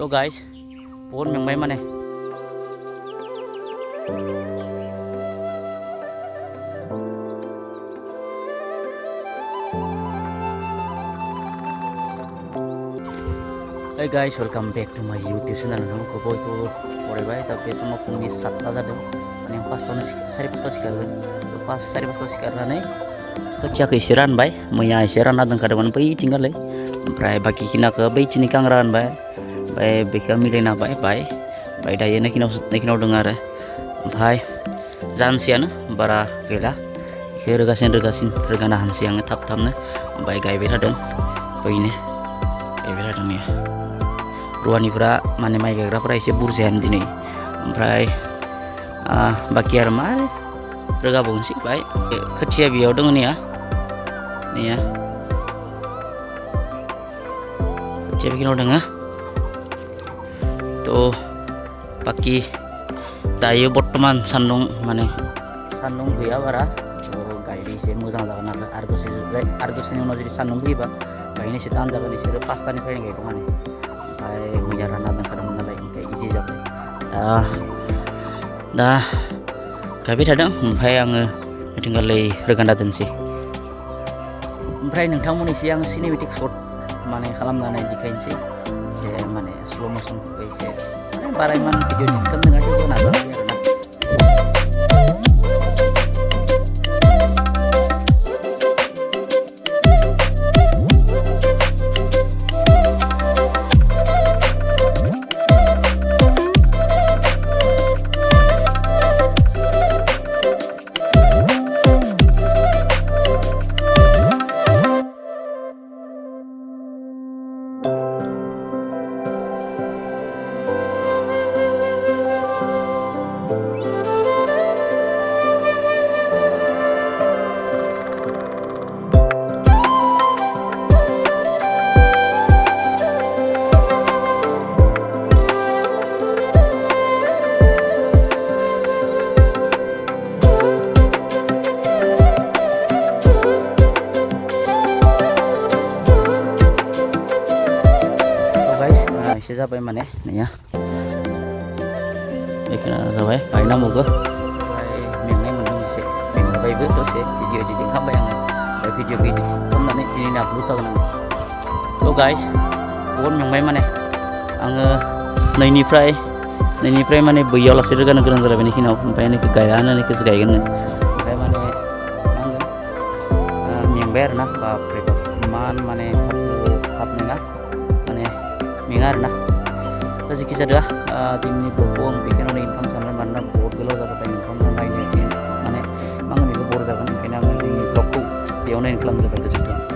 तो गाइस बहुत मेंबाय माने Hey guys, welcome back to my YouTube channel. Namaku boyko फरायबाय दा बे समाव फुंनि 7टा जादों माने आं 5:30 सिखारगोन तो 5:30 सिखारनानै खोथियाखौ एसे रानबाय मैया एसे रानना दोनखादोंमोन बैथिंगालै ओमफ्राय बाकिखिनाखौ बैथिंनिखौ आं रानबाय ओमफ्राय बेखौ मिलायना होबाय ओमफ्राय दायो नैखिनाव दङ आरो ओमफ्राय जानोसैयानो बारा गैला बेखौ रोगाना होनोसै आङो थाबनो ओमफ्राय गायबाय थादों बैनो गायबाय थादों ने रुवानिफ्रा माने माइ गायग्राफ्रा एसे बुरजायानो दिनै ओमफ्राय बाखि आरो मा रोगाबावनोसै बाय खोथिया बेयाव दङ नैया खोथिया बेखिनियाव दङ तो बाखि दायो बर्तमान सान्दुं गैया बारा गायनो एसे मोजां जागोन आरो दसेनि उनाव जुदि सान्दुं फैयोबा गायनो एसे थान जागोन बिसोरो 5टानिफ्रायनो गायदों माने ओमफ्राय मैया रानना दोनखादोंमोन नालाय ओमफ्राय इजि जाबाय दा गायबाय थादों ओमफ्राय आङो मिथिंगालै रोगाना दोनसै ओमफ्राय नोंथांमोननिसै आं सिनेमेटिक शट माने खालामनानै देखायनोसै एसे माने स्ल' मसनफोरखौ एसे माने बारा इमान भिडिअ एडिट खालामनो थेवबो नाजानोसै आरोना एसे जाबाय माने नैया बेखौनो जाबाय गायनांगौ ओमफ्राय मेंनाय मोनदों एसे मेंबायबो दसे भिडिअ एडिटिं खालामबाय आङो ओमफ्राय भिडिअखौ एडिट खालामनानै दिनैनो आपल'ड खालामगोन आङो तो गाइस बहुत मेंबाय माने आङो नैनिफ्राय माने बैयाव लासै रोगानो गोनां जालायबाय नैखिनाव ओमफ्राय नैखौ गाया नैखौसो गायगोन ओमफ्राय माने मा होनगोन मेंबाय आरोना बापरे बाप इमान माने हाब नङा माने मेङा आरोना दा जेखि जादोआ दिनैनि ब्लगखौ आं बेखिनियावनो इनकाम सानबाय मानोना बहुत गोलाव जाबाय नोंथांमोना नायनो माने आङो बेखौ बर जागोन ओंखायनो आङो दिनैनि ब्लगखौ बेयावनो एन्ड खालामजोब्बाय गोजोन्थों।